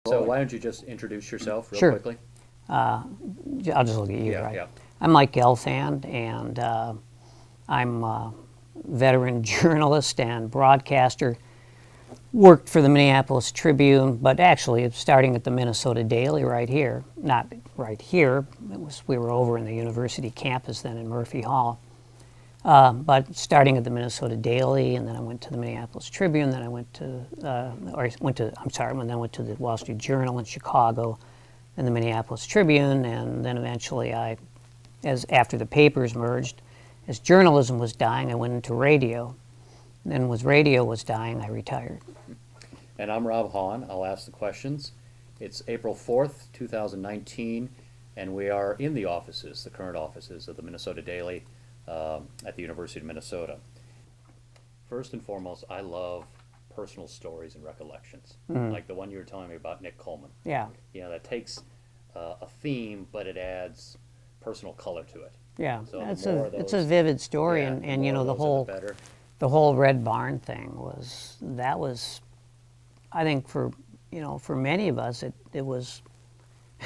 So why don't you just introduce yourself real Sure. quickly? I'll just look at you, Yeah, right? yeah. I'm Mike Gelfand, and I'm a veteran journalist and broadcaster. Worked for the Minneapolis Tribune, but actually starting at the Minnesota Daily right here. Not right here. We were over in the university campus then in Murphy Hall. But starting at the Minnesota Daily, and then I went to the Minneapolis Tribune, then I went to, then I went to the Wall Street Journal in Chicago, and the Minneapolis Tribune, and then eventually after the papers merged, as journalism was dying, I went into radio. And then as radio was dying, I retired. And I'm Rob Hahn. I'll ask the questions. It's April 4th, 2019, and we are in the offices, the current offices of the Minnesota Daily at the University of Minnesota. First and foremost, I love personal stories and recollections, like the one you were telling me about Nick Coleman. Yeah, You know, that takes a theme, but it adds personal color to it. yeah. So It's a vivid story, yeah, and you know, the better. the whole Red Barn thing was, I think for many of us, it was,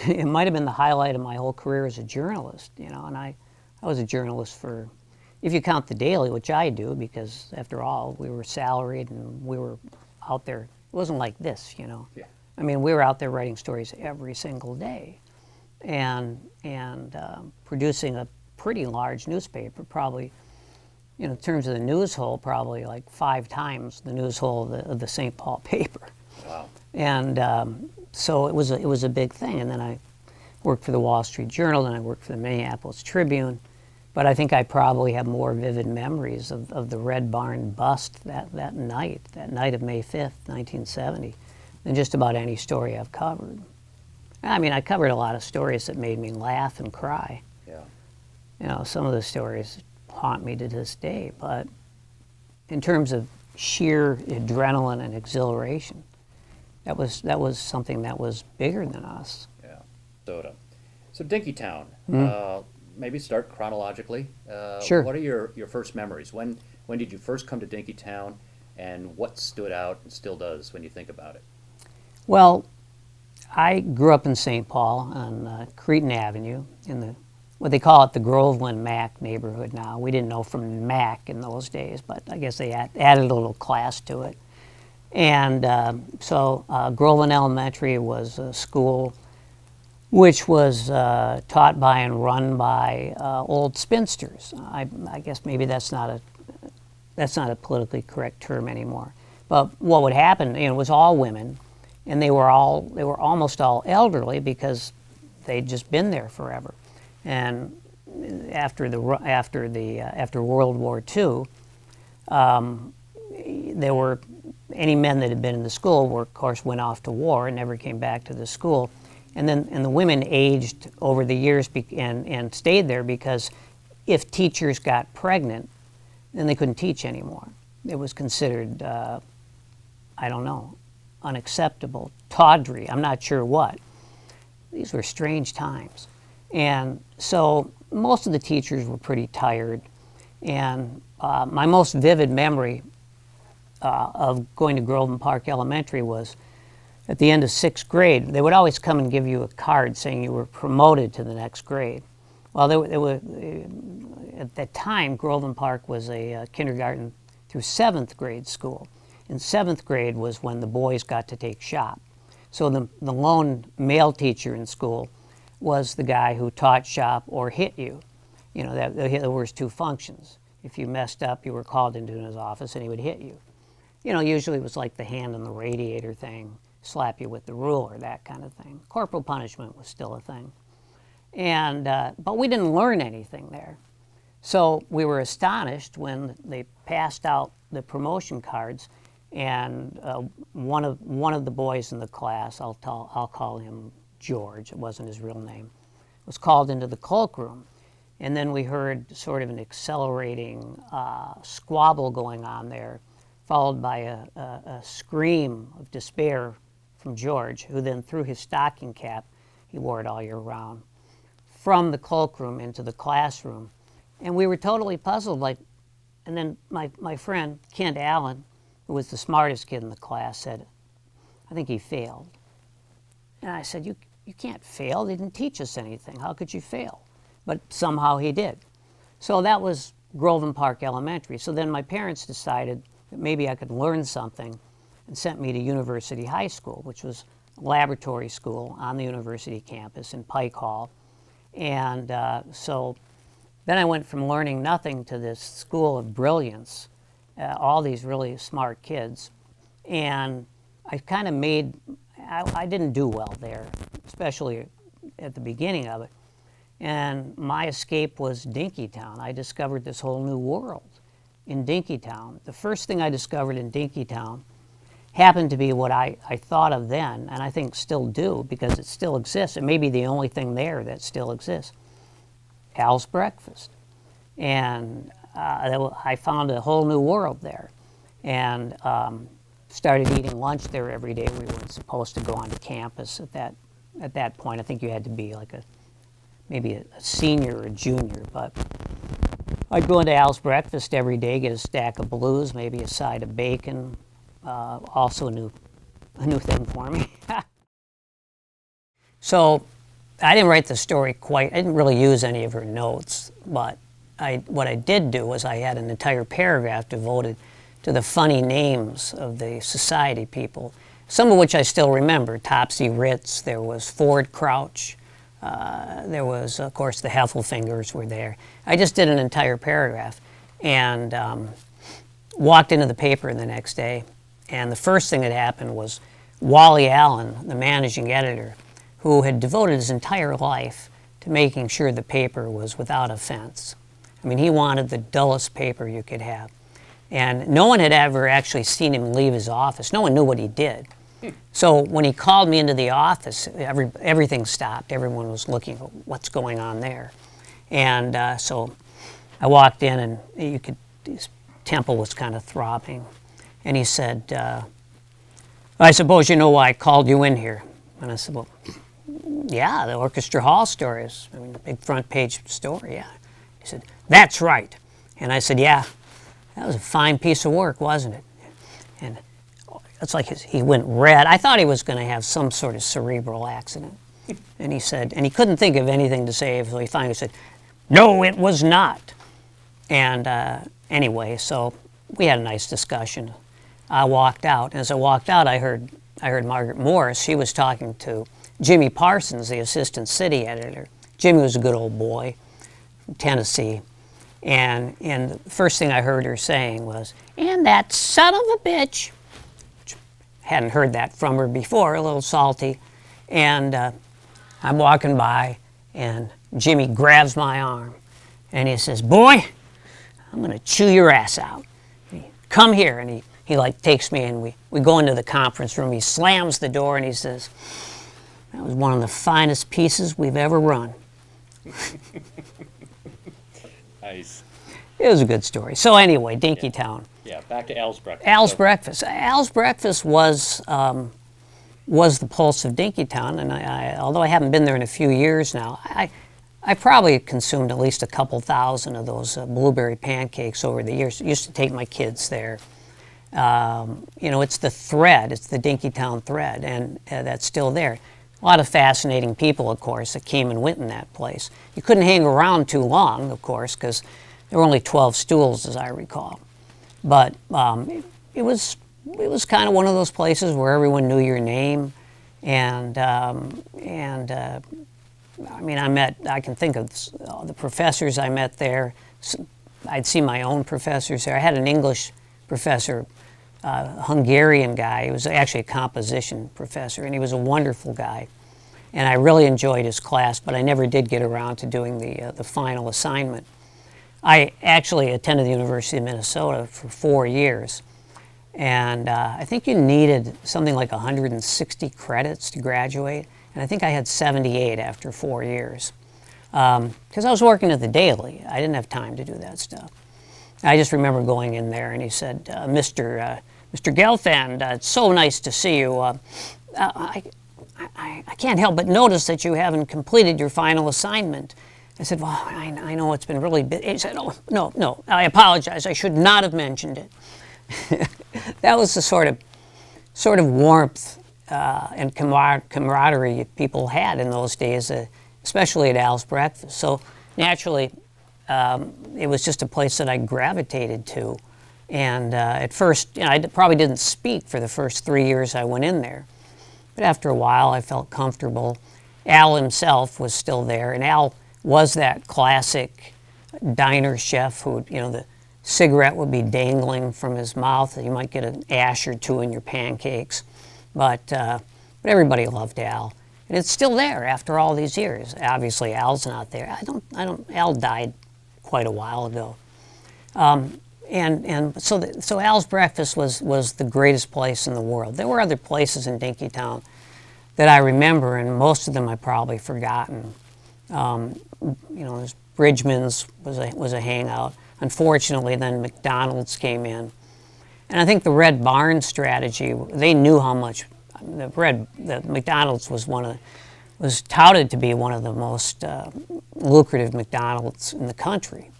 it might have been the highlight of my whole career as a journalist, you know, and I was a journalist for, if you count the Daily, which I do, because after all, we were salaried and we were out there. It wasn't like this, you know. Yeah. I mean, we were out there writing stories every single day and producing a pretty large newspaper, probably, you know, in terms of the news hole, probably like 5 times the news hole of the St. Paul paper. Wow. And so it was a big thing. And then I worked for the Wall Street Journal, and I worked for the Minneapolis Tribune. But I think I probably have more vivid memories of the Red Barn bust that night of May 5th, 1970, than just about any story I've covered. I mean, I covered a lot of stories that made me laugh and cry. Yeah. You know, some of the stories haunt me to this day, but in terms of sheer adrenaline and exhilaration, that was something that was bigger than us. Yeah. So Dinkytown, maybe start chronologically. Sure. What are your first memories? When did you first come to Dinkytown, and what stood out and still does when you think about it? Well, I grew up in St. Paul on Cretin Avenue in what they call it the Groveland Mac neighborhood now. We didn't know from Mac in those days, but I guess they added a little class to it. And so Groveland Elementary was a school which was taught by and run by old spinsters. I guess maybe that's not a politically correct term anymore. But what would happen, you know, it was all women, and they were almost all elderly because they'd just been there forever. And after World War II, there were any men that had been in the school of course went off to war and never came back to the school. And the women aged over the years and stayed there because if teachers got pregnant, then they couldn't teach anymore. It was considered, unacceptable, tawdry, I'm not sure what. These were strange times. And so most of the teachers were pretty tired. And my most vivid memory of going to Groveland Park Elementary was at the end of 6th grade. They would always come and give you a card saying you were promoted to the next grade. Well, they were, at that time, Groveland Park was a kindergarten through 7th grade school. And 7th grade was when the boys got to take shop. So the lone male teacher in school was the guy who taught shop or hit you. You know, there was 2 functions. If you messed up, you were called into his office and he would hit you. You know, usually it was like the hand on the radiator thing, slap you with the ruler, that kind of thing. Corporal punishment was still a thing. And but we didn't learn anything there. So we were astonished when they passed out the promotion cards, and one of the boys in the class, I'll call him George, it wasn't his real name, was called into the cloakroom. And then we heard sort of an accelerating squabble going on there, followed by a scream of despair from George, who then threw his stocking cap, he wore it all year round, from the cloakroom into the classroom. And we were totally puzzled, and then my friend, Kent Allen, who was the smartest kid in the class, said, I think he failed. And I said, you can't fail. They didn't teach us anything. How could you fail? But somehow he did. So that was Groveland Park Elementary. So then my parents decided that maybe I could learn something and sent me to University High School, which was a laboratory school on the university campus in Pike Hall. And so then I went from learning nothing to this school of brilliance, all these really smart kids. And I kind of made, I didn't do well there, especially at the beginning of it. And my escape was Dinkytown. I discovered this whole new world in Dinkytown. The first thing I discovered in Dinkytown happened to be what I thought of then, and I think still do, because it still exists. It may be the only thing there that still exists. Al's Breakfast. And I found a whole new world there. And started eating lunch there every day. We weren't supposed to go onto campus at that point. I think you had to be like maybe a senior or a junior, but I'd go into Al's Breakfast every day, get a stack of blues, maybe a side of bacon, also a new thing for me. So I didn't write the story quite, I didn't really use any of her notes, but what I did do was I had an entire paragraph devoted to the funny names of the society people, some of which I still remember. Topsy Ritz, there was Ford Crouch, there was, of course, the Heffelfingers were there. I just did an entire paragraph and walked into the paper the next day, and the first thing that happened was Wally Allen, the managing editor, who had devoted his entire life to making sure the paper was without offense. I mean, he wanted the dullest paper you could have. And no one had ever actually seen him leave his office. No one knew what he did. So when he called me into the office, everything stopped. Everyone was looking at what's going on there. And so I walked in, and his temple was kind of throbbing. And he said, I suppose you know why I called you in here. And I said, well, yeah, the Orchestra Hall stories. I mean, the big front page story, yeah. He said, that's right. And I said, yeah. That was a fine piece of work, wasn't it? And it's like he went red. I thought he was going to have some sort of cerebral accident. And he said, and he couldn't think of anything to say, so he finally said, no, it was not. And anyway, so we had a nice discussion. I walked out. As I walked out, I heard Margaret Morris. She was talking to Jimmy Parsons, the assistant city editor. Jimmy was a good old boy from Tennessee. And the first thing I heard her saying was, and that son of a bitch. Hadn't heard that from her before, a little salty. And I'm walking by, and Jimmy grabs my arm, and he says, boy, I'm going to chew your ass out. Come here. And he like takes me, and we go into the conference room. He slams the door, and he says, that was one of the finest pieces we've ever run. Nice. It was a good story. So anyway, Dinkytown. Yeah, back to Al's Breakfast. Al's Breakfast. Al's Breakfast was the pulse of Dinkytown, and although I haven't been there in a few years now, I probably consumed at least a couple thousand of those blueberry pancakes over the years. I used to take my kids there. It's the thread, it's the Dinkytown thread, and that's still there. A lot of fascinating people, of course, that came and went in that place. You couldn't hang around too long, of course, because there were only 12 stools, as I recall. But it was kind of one of those places where everyone knew your name, and I mean, I can think of the professors I met there. I'd see my own professors there. I had an English professor, a Hungarian guy. He was actually a composition professor, and he was a wonderful guy. And I really enjoyed his class, but I never did get around to doing the final assignment. I actually attended the University of Minnesota for 4 years, and I think you needed something like 160 credits to graduate, and I think I had 78 after 4 years. Because I was working at the Daily. I didn't have time to do that stuff. I just remember going in there, and he said, Mr. Gelfand, it's so nice to see you. I can't help but notice that you haven't completed your final assignment. I said, well, I know it's been really busy. He said, oh, no, I apologize. I should not have mentioned it. That was the sort of warmth and camaraderie people had in those days, especially at Al's Breakfast. So naturally, it was just a place that I gravitated to. And at first, I probably didn't speak for the first 3 years I went in there. But after a while, I felt comfortable. Al himself was still there, and Al was that classic diner chef who, the cigarette would be dangling from his mouth. You might get an ash or two in your pancakes. But everybody loved Al. And it's still there after all these years. Obviously, Al's not there. Al died quite a while ago. So Al's Breakfast was the greatest place in the world. There were other places in Dinkytown that I remember, and most of them I've probably forgotten. Bridgman's was a hangout. Unfortunately, then McDonald's came in. And I think the Red Barn strategy, they knew how much the McDonald's was touted to be one of the most lucrative McDonald's in the country.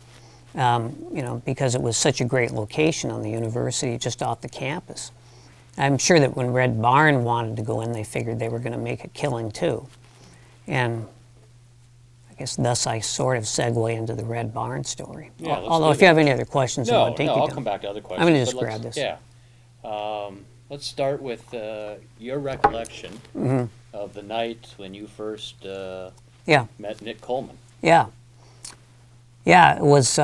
Because it was such a great location on the university, just off the campus. I'm sure that when Red Barn wanted to go in, they figured they were going to make a killing too. And I guess thus I sort of segue into the Red Barn story. Yeah, although if you have any other questions about Dinkytown. No, I'll come back to other questions. I'm going to just grab this. Yeah. Let's start with your recollection of the night when you first met Nick Coleman. Yeah. Yeah, it was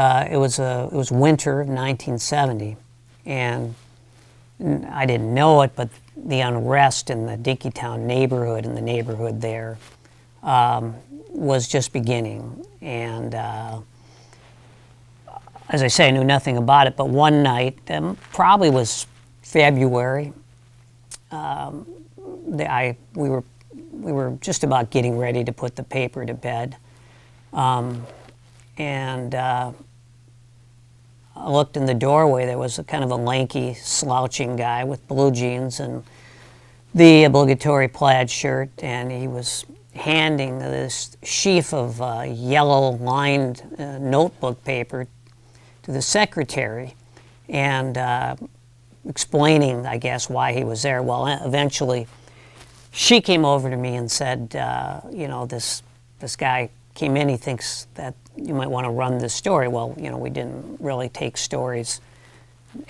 winter of 1970, and I didn't know it, but the unrest in the Dinkytown neighborhood, in the neighborhood there, was just beginning. And as I say, I knew nothing about it, but one night, probably was February, we were just about getting ready to put the paper to bed. And I looked in the doorway. There was a kind of a lanky, slouching guy with blue jeans and the obligatory plaid shirt, and he was handing this sheaf of yellow-lined notebook paper to the secretary and explaining, I guess, why he was there. Well, eventually, she came over to me and said, this guy came in, he thinks that you might want to run this story. Well, we didn't really take stories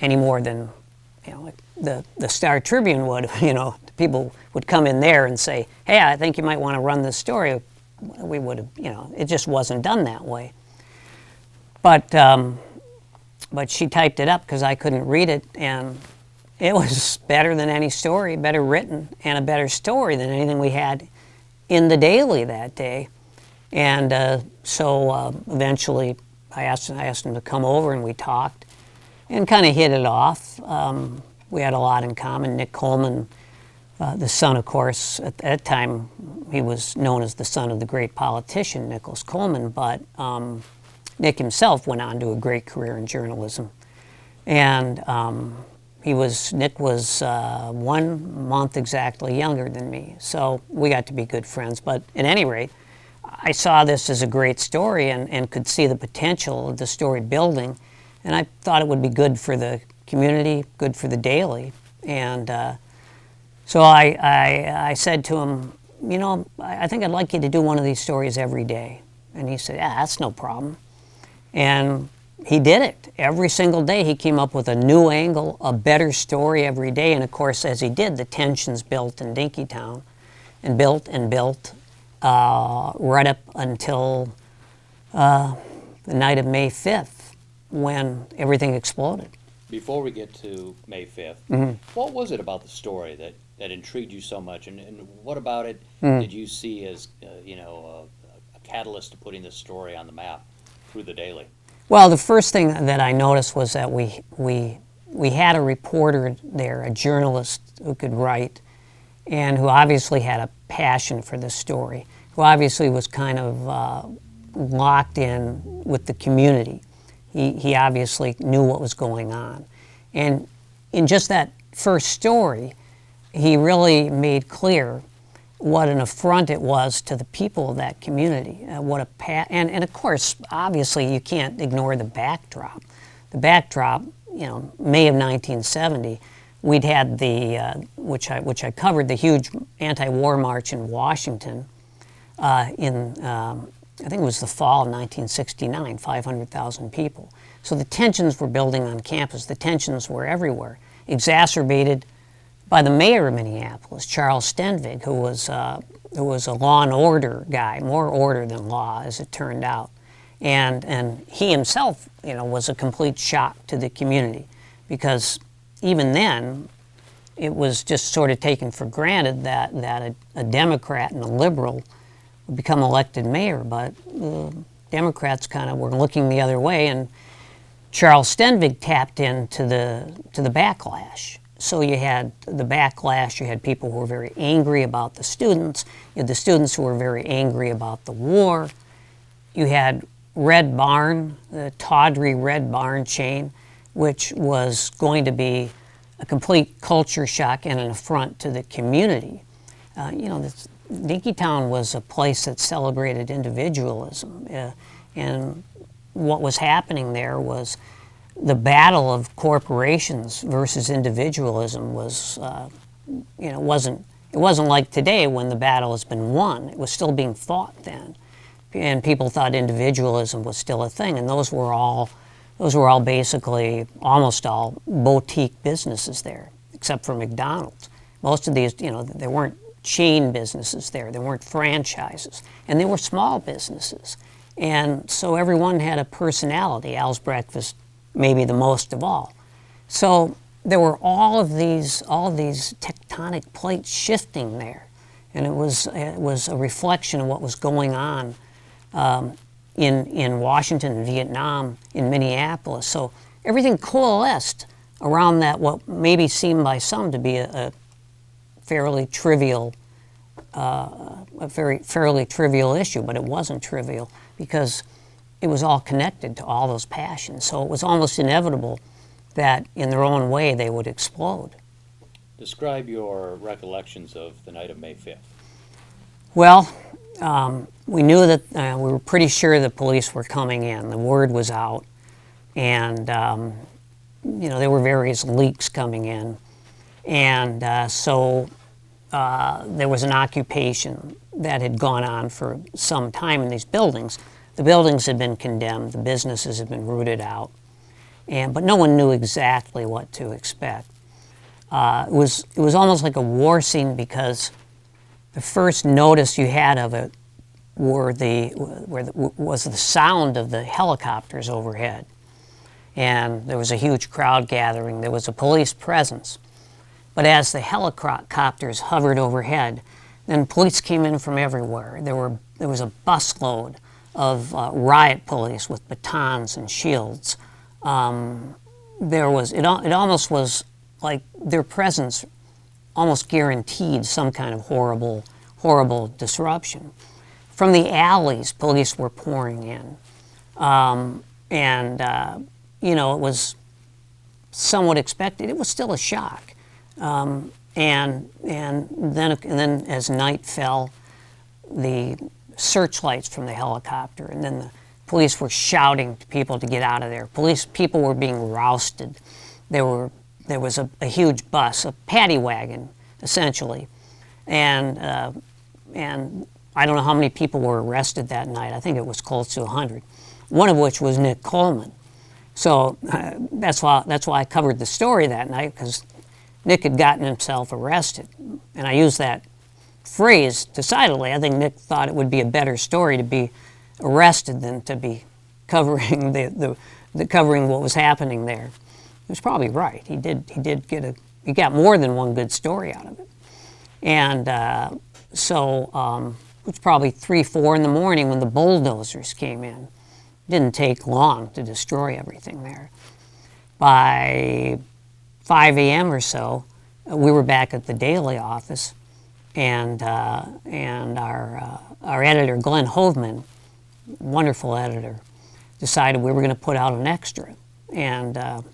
any more than, like the Star Tribune would. People would come in there and say, hey, I think you might want to run this story. We would have, it just wasn't done that way. But she typed it up because I couldn't read it, and it was better than any story, better written, and a better story than anything we had in the Daily that day. And so eventually I asked him to come over, and we talked and kind of hit it off. We had a lot in common. Nick Coleman, the son, of course, at that time, he was known as the son of the great politician, Nicholas Coleman, but Nick himself went on to a great career in journalism. And Nick was 1 month exactly younger than me, so we got to be good friends. But at any rate, I saw this as a great story and could see the potential of the story building, and I thought it would be good for the community, good for the Daily. And so I said to him, I think I'd like you to do one of these stories every day. And he said, yeah, that's no problem. And he did it. Every single day he came up with a new angle, a better story every day. And of course, as he did, the tensions built in Dinkytown and built right up until the night of May 5th, when everything exploded. Before we get to May 5th, what was it about the story that intrigued you so much? And what about it did you see as a catalyst to putting this story on the map through the Daily? Well, the first thing that I noticed was that we had a reporter there, a journalist who could write, and who obviously had a passion for the story, who obviously was kind of locked in with the community. He obviously knew what was going on. And in just that first story, he really made clear what an affront it was to the people of that community. And of course, obviously, you can't ignore the backdrop. The backdrop, May of 1970, we'd had which I covered, the huge anti-war march in Washington I think it was the fall of 1969, 500,000 people. So the tensions were building on campus. The tensions were everywhere, exacerbated by the mayor of Minneapolis, Charles Stenvig, who was a law and order guy, more order than law, as it turned out. And he himself, was a complete shock to the community, because even then, it was just sort of taken for granted that a Democrat and a liberal would become elected mayor, but the Democrats kind of were looking the other way, and Charles Stenvig tapped into the backlash. So you had the backlash, you had people who were very angry about the students, you had the students who were very angry about the war, you had Red Barn, the tawdry Red Barn chain, which was going to be a complete culture shock and an affront to the community. Dinkytown was a place that celebrated individualism, and what was happening there was the battle of corporations versus individualism was, it wasn't like today when the battle has been won. It was still being fought then, and people thought individualism was still a thing, and those were all basically, almost all boutique businesses there, except for McDonald's. Most of these, there weren't chain businesses there. There weren't franchises, and they were small businesses. And so everyone had a personality. Al's Breakfast, maybe the most of all. So there were all of these tectonic plates shifting there, and it was a reflection of what was going on in Washington, Vietnam, in Minneapolis. So everything coalesced around that, what maybe seemed by some to be a fairly trivial issue, but it wasn't trivial because it was all connected to all those passions. So it was almost inevitable that in their own way they would explode. Describe your recollections of the night of May 5th. Well, we knew that we were pretty sure the police were coming in. The word was out, and there were various leaks coming in, and so there was an occupation that had gone on for some time in these buildings. The buildings had been condemned, the businesses had been rooted out, but no one knew exactly what to expect. It was almost like a war scene, because the first notice you had of it was the sound of the helicopters overhead, and there was a huge crowd gathering. There was a police presence. But as the helicopters hovered overhead, then police came in from everywhere. There was a busload of riot police with batons and shields. It almost was like their presence almost guaranteed some kind of horrible disruption. From the alleys, police were pouring in, it was somewhat expected. It was still a shock. And then as night fell, the searchlights from the helicopter, and then the police were shouting to people to get out of there. People were being rousted. There was a huge bus, a paddy wagon, essentially, and I don't know how many people were arrested that night. I think it was close to 100. One of which was Nick Coleman. So that's why I covered the story that night, because Nick had gotten himself arrested. And I use that phrase decidedly. I think Nick thought it would be a better story to be arrested than to be covering covering what was happening there. He was probably right. He got more than one good story out of it. And it was probably 3, 4 in the morning when the bulldozers came in. It didn't take long to destroy everything there. By 5 a.m. or so, we were back at the Daily office, and our editor, Glenn Hoveman, wonderful editor, decided we were going to put out an extra. And I've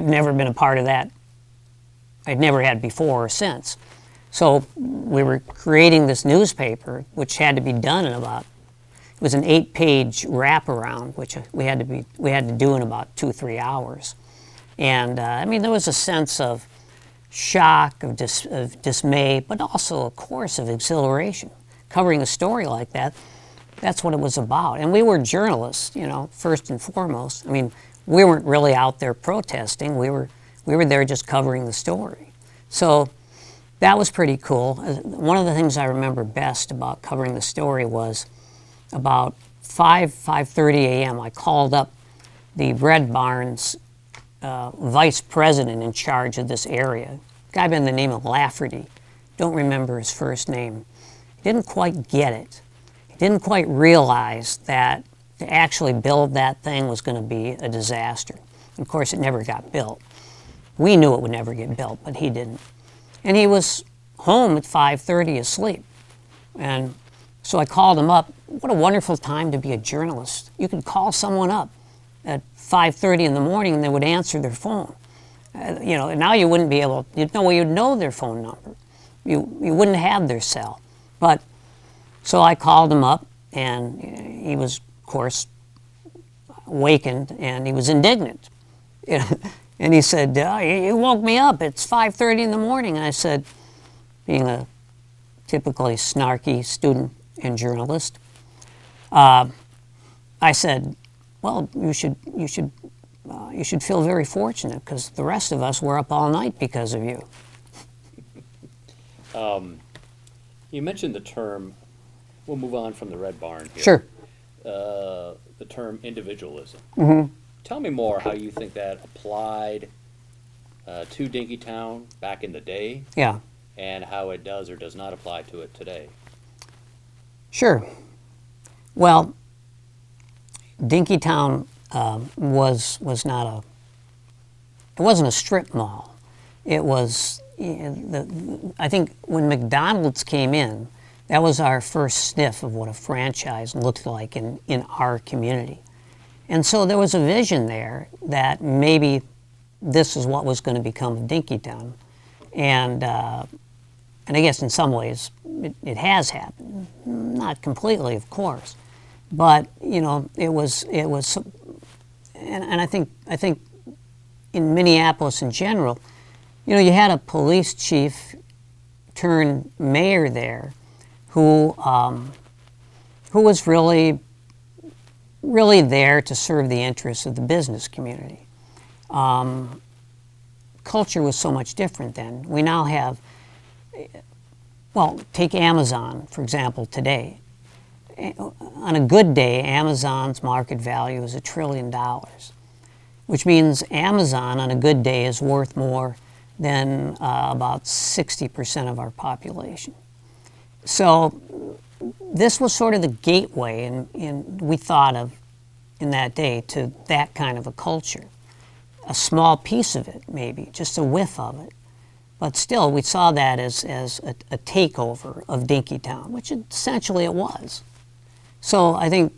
never been a part of that. I'd never had before or since. So we were creating this newspaper, which had to be done in it was an 8-page wraparound, which we had to do in about 2-3 hours. And I mean, there was a sense of shock, of dismay, but also, of course, of exhilaration. Covering a story like that, that's what it was about. And we were journalists, you know, first and foremost. I mean, we weren't really out there protesting. We were there just covering the story. So that was pretty cool. One of the things I remember best about covering the story was about 5:30 a.m. I called up the Bread Barn's vice president in charge of this area, a guy by the name of Lafferty. Don't remember his first name. He didn't quite get it. He didn't quite realize that to actually build that thing was going to be a disaster. Of course, it never got built. We knew it would never get built, but he didn't. And he was home at 5:30 asleep. And so I called him up. What a wonderful time to be a journalist. You could call someone up at 5:30 in the morning and they would answer their phone. You know, now you wouldn't be able, you'd know their phone number. You wouldn't have their cell. But, so I called him up and he was, of course, awakened and he was indignant. And he said, you woke me up, it's 5:30 in the morning. And I said, being a typically snarky student and journalist, I said, well, you should feel very fortunate because the rest of us were up all night because of you. You mentioned the term, we'll move on from the Red Barn here. Sure. The term individualism. Mm-hmm. Tell me more how you think that applied to Dinkytown back in the day. Yeah. And how it does or does not apply to it today. Sure. Well, Dinkytown was not it wasn't a strip mall. It was, I think when McDonald's came in, that was our first sniff of what a franchise looked like in our community. And so there was a vision there that maybe this is what was going to become of Dinkytown. And I guess in some ways it has happened. Not completely, of course. But, you know, it was and I think in Minneapolis in general, you know, you had a police chief turned mayor there who was really there to serve the interests of the business community. Culture was so much different then. We now have, well, take Amazon, for example, today. On a good day, Amazon's market value is $1 trillion, which means Amazon on a good day is worth more than about 60% of our population. So this was sort of the gateway, we thought of in that day, to that kind of a culture. A small piece of it, maybe, just a whiff of it. But still, we saw that as a takeover of Dinkytown, which essentially it was. So I think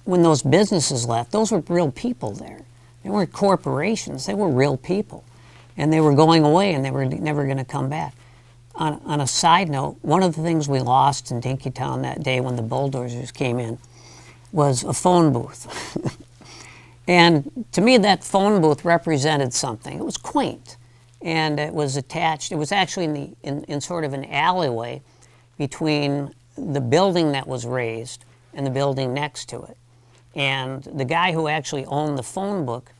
when those businesses left, those were real people there. They weren't corporations, they were real people. And they were going away and they were never going to come back. On a side note, one of the things we lost in Dinkytown that day when the bulldozers came in was a phone booth. And to me, that phone booth represented something. It was quaint. And it was attached, it was actually in sort of an alleyway between the building that was raised and the building next to it. And the guy who actually owned the phone book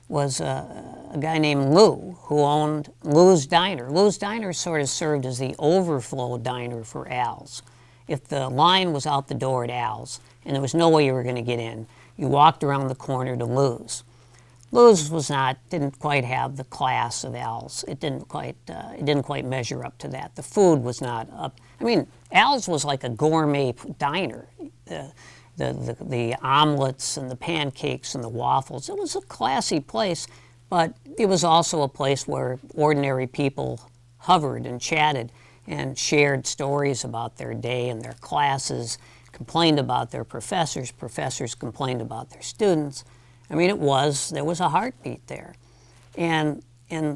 was a guy named Lou, who owned Lou's Diner. Lou's Diner sort of served as the overflow diner for Al's. If the line was out the door at Al's and there was no way you were going to get in, you walked around the corner to Lou's. Lou's didn't quite have the class of Al's. It didn't quite measure up to that. The food was not up. I mean, Al's was like a gourmet diner. The omelets and the pancakes and the waffles. It was a classy place, but it was also a place where ordinary people hovered and chatted and shared stories about their day and their classes, complained about their professors, professors complained about their students. I mean, there was a heartbeat there. And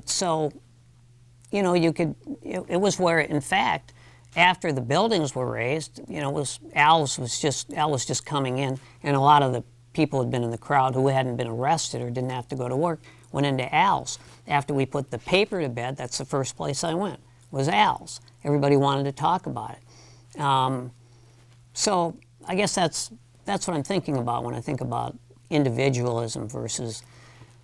so, you know, it was where, in fact, after the buildings were raised, you know, Al was just coming in, and a lot of the people who had been in the crowd who hadn't been arrested or didn't have to go to work went into Al's. After we put the paper to bed, that's the first place I went, was Al's. Everybody wanted to talk about it. So I guess that's what I'm thinking about when I think about individualism versus,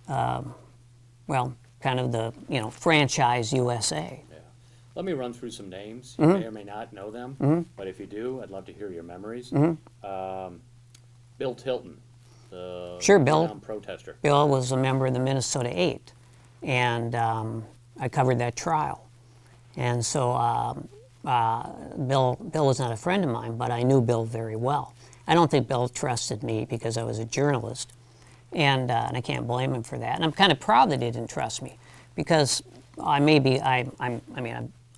well, kind of the, franchise USA. Yeah. Let me run through some names. You may or may not know them, but if you do, I'd love to hear your memories. Bill Tilton, the Sure, Bill. renowned protester. Bill was a member of the Minnesota 8, and I covered that trial. And so Bill was not a friend of mine, but I knew Bill very well. I don't think Bill trusted me because I was a journalist, and I can't blame him for that. And I'm kind of proud that he didn't trust me, because I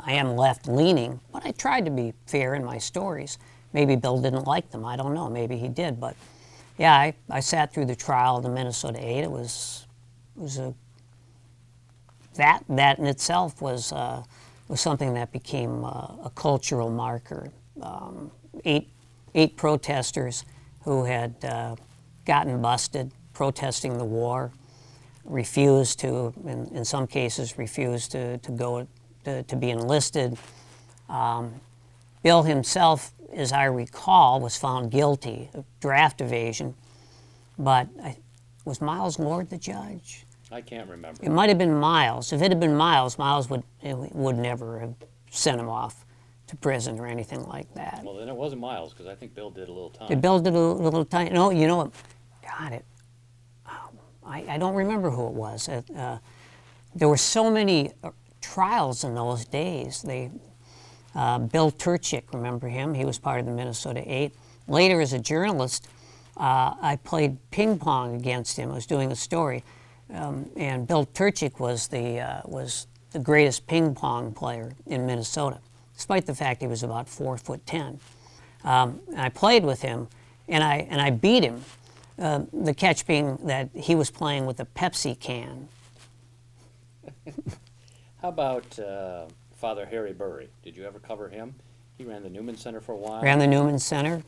am left-leaning, but I tried to be fair in my stories. Maybe Bill didn't like them. I don't know. Maybe he did, but yeah, I sat through the trial of the Minnesota 8. It was that in itself was something that became a cultural marker. Eight protesters who had gotten busted protesting the war, refused to, in some cases, refused to go to be enlisted. Bill himself, as I recall, was found guilty of draft evasion, but was Miles Lord the judge? I can't remember. It might have been Miles. If it had been Miles, Miles would never have sent him off to prison or anything like that. Well, then it wasn't Miles, because I think Bill did a little time. Did Bill did a little time? No, you know what? God, I don't remember who it was. There were so many trials in those days. Bill Turchik, remember him? He was part of the Minnesota 8. Later, as a journalist, I played ping pong against him. I was doing a story, and Bill Turchik was the greatest ping pong player in Minnesota, despite the fact he was about 4'10". I played with him, and I beat him. The catch being that he was playing with a Pepsi can. How about Father Harry Burry? Did you ever cover him? He ran the Newman Center for a while. Ran the Newman Center,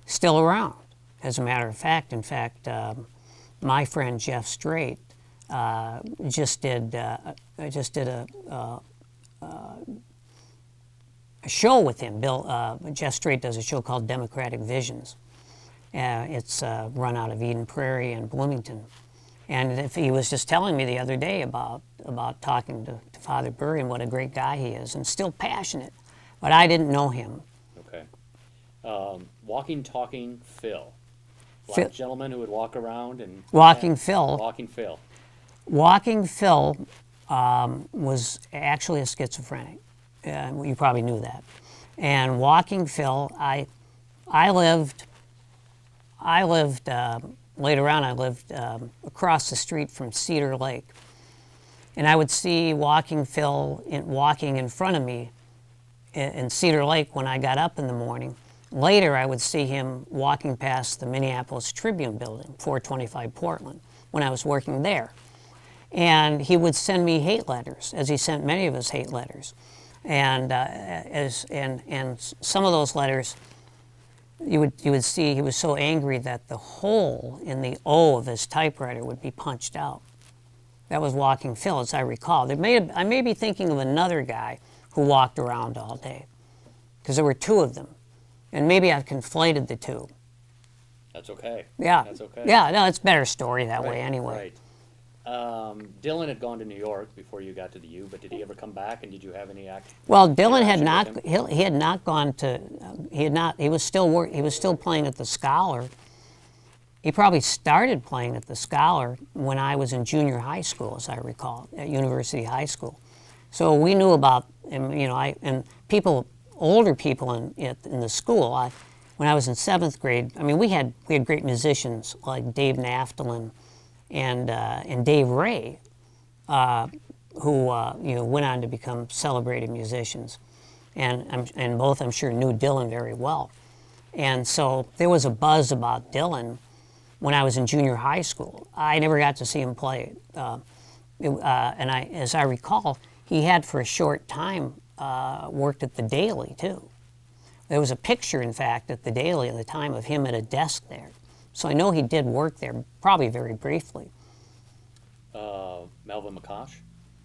still around, as a matter of fact. In fact, my friend Jeff Strait just did a show with him. Jeff Strait does a show called Democratic Visions. It's run out of Eden Prairie and Bloomington. And if he was just telling me the other day about talking to Father Burry and what a great guy he is, and still passionate. But I didn't know him. Okay. Walking, talking Phil. Black gentleman who would walk around and... Walking Phil. Walking Phil. Walking Phil was actually a schizophrenic. You probably knew that. And Walking Phil, I lived later on, I lived across the street from Cedar Lake. And I would see Walking Phil walking in front of me in Cedar Lake when I got up in the morning. Later, I would see him walking past the Minneapolis Tribune building, 425 Portland, when I was working there. And he would send me hate letters, as he sent many of us hate letters. And some of those letters, you would see he was so angry that the hole in the O of his typewriter would be punched out. That was Walking Phil, as I recall. I may be thinking of another guy who walked around all day, because there were two of them, and maybe I've conflated the two. That's okay. Yeah. That's okay. Yeah, no, it's a better story that way anyway. Right. Dylan had gone to New York before you got to the U, but did he ever come back, and did you have any Well, Dylan had not. He had not gone to. He had not. He was still He was still playing at the Scholar. He probably started playing at the Scholar when I was in junior high school, as I recall, at University High School. So we knew about him. And people, older people in the school. When I was in 7th grade, we had great musicians like Dave Naftalin and Dave Ray, who went on to become celebrated musicians, and both I'm sure knew Dylan very well, and so there was a buzz about Dylan when I was in junior high school. I never got to see him play, as I recall, he had for a short time worked at the Daily too. There was a picture, in fact, at the Daily at the time of him at a desk there. So I know he did work there, probably very briefly. Melvin McCosh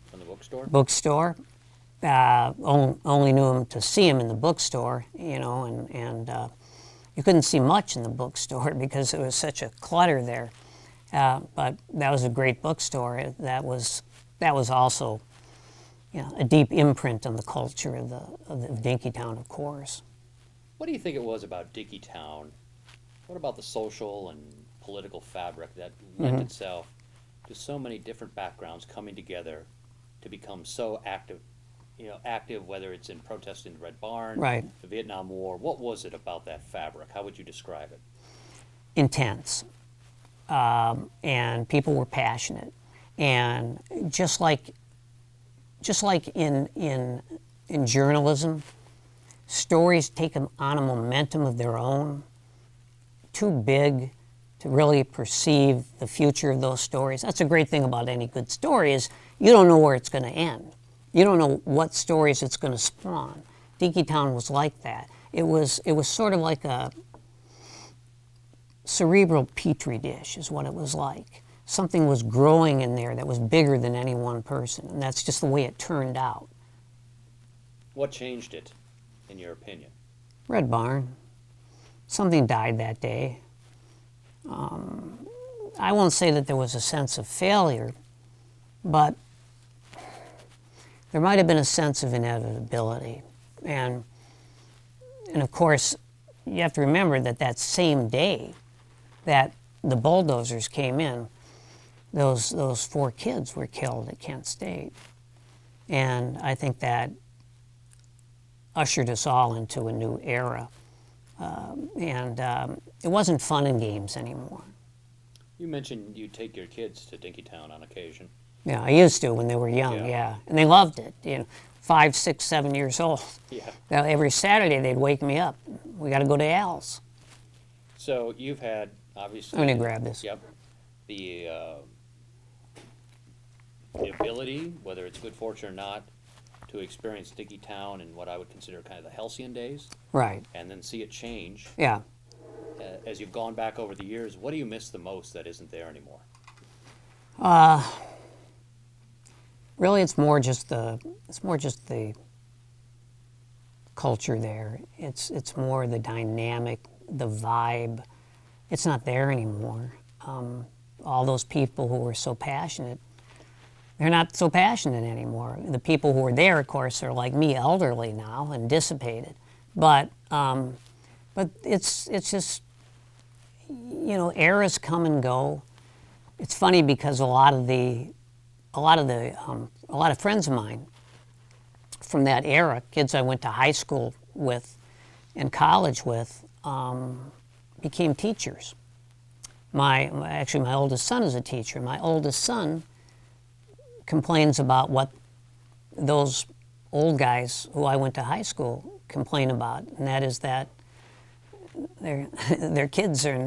from the bookstore? Bookstore. Only knew him to see him in the bookstore, you know, and you couldn't see much in the bookstore because there was such a clutter there. But that was a great bookstore. That was also, you know, a deep imprint on the culture of Dinkytown, of course. What do you think it was about Dinkytown? What about the social and political fabric that lent itself to so many different backgrounds coming together to become so active? You know, active, whether it's in protesting the Red Barn, Right. the Vietnam War. What was it about that fabric? How would you describe it? Intense. And people were passionate. And just like in journalism, stories take on a momentum of their own, too big to really perceive the future of those stories. That's a great thing about any good story is you don't know where it's going to end. You don't know what stories it's going to spawn. Dinkytown was like that. It was sort of like a cerebral petri dish is what it was like. Something was growing in there that was bigger than any one person, and that's just the way it turned out. What changed it, in your opinion? Red Barn. Something died that day. I won't say that there was a sense of failure, but there might have been a sense of inevitability. And of course, you have to remember that same day that the bulldozers came in, those 4 kids were killed at Kent State. And I think that ushered us all into a new era. It wasn't fun and games anymore. You mentioned you take your kids to Dinkytown on occasion. Yeah, I used to when they were young, yeah. And they loved it, you know, 5, 6, 7 years old. Yeah. Now, every Saturday they'd wake me up. We got to go to Al's. So you've had, obviously... I'm going to grab this. Yep. The ability, whether it's good fortune or not, to experience Dinkytown in what I would consider kind of the halcyon days. Right. And then see it change. Yeah. As you've gone back over the years, what do you miss the most that isn't there anymore? Really, it's more just the culture there. It's more the dynamic, the vibe. It's not there anymore. All those people who were so passionate, they're not so passionate anymore. The people who are there, of course, are like me, elderly now and dissipated. But it's just, you know, eras come and go. It's funny because a lot of friends of mine from that era, kids I went to high school with and college with, became teachers. Actually, my oldest son is a teacher. My oldest son complains about what those old guys who I went to high school complain about, and that is that their kids they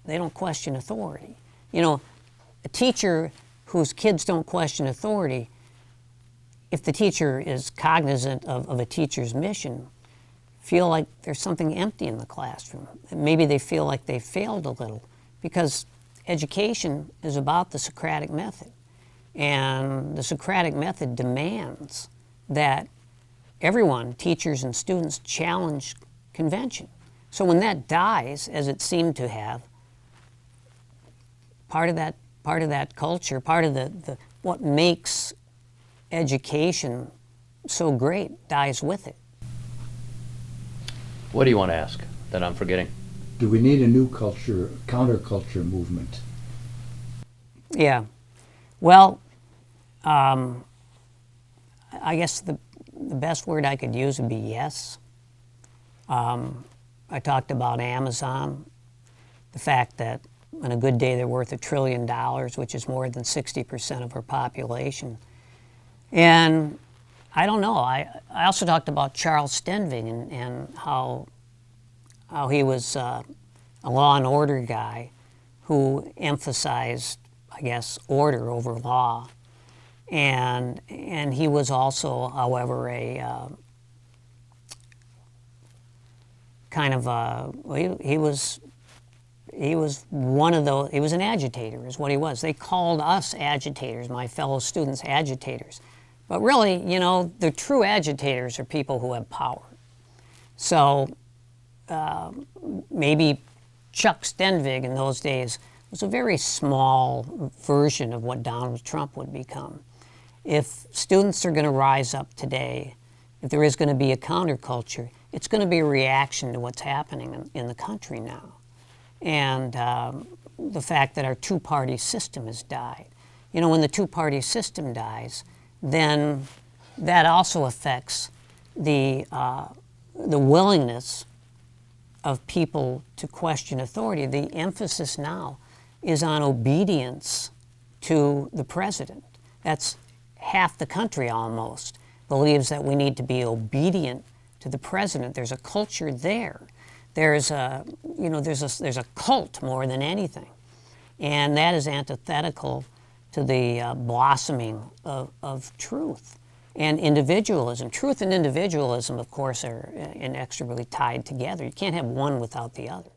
don't question authority. You know, a teacher whose kids don't question authority, if the teacher is cognizant of a teacher's mission, feel like there's something empty in the classroom. Maybe they feel like they failed a little, because education is about the Socratic method. And the Socratic method demands that everyone, teachers and students, challenge convention. So when that dies, as it seemed to have, part of that culture, part of the what makes education so great dies with it. What do you want to ask that I'm forgetting? Do we need a new culture, counterculture movement? Yeah. Well, I guess the best word I could use would be yes. I talked about Amazon, the fact that on a good day they're worth $1 trillion, which is more than 60% of our population. And I don't know. I also talked about Charles Stenving and how he was a law and order guy who emphasized, I guess, order over law. And he was also, however, a kind of he was he was one of those, he was an agitator is what he was. They called us agitators, my fellow students agitators. But really, you know, the true agitators are people who have power. So maybe Chuck Stenvig in those days was a very small version of what Donald Trump would become. If students are going to rise up today, if there is going to be a counterculture, it's going to be a reaction to what's happening in the country now. And the fact that our two-party system has died. You know, when the two-party system dies, then that also affects the willingness of people to question authority. The emphasis now is on obedience to the president. That's half the country almost believes that we need to be obedient to the president. There's a culture there. There's a, you know, there's a cult more than anything. And that is antithetical to the blossoming of truth and individualism. Truth and individualism, of course, are inextricably tied together. You can't have one without the other.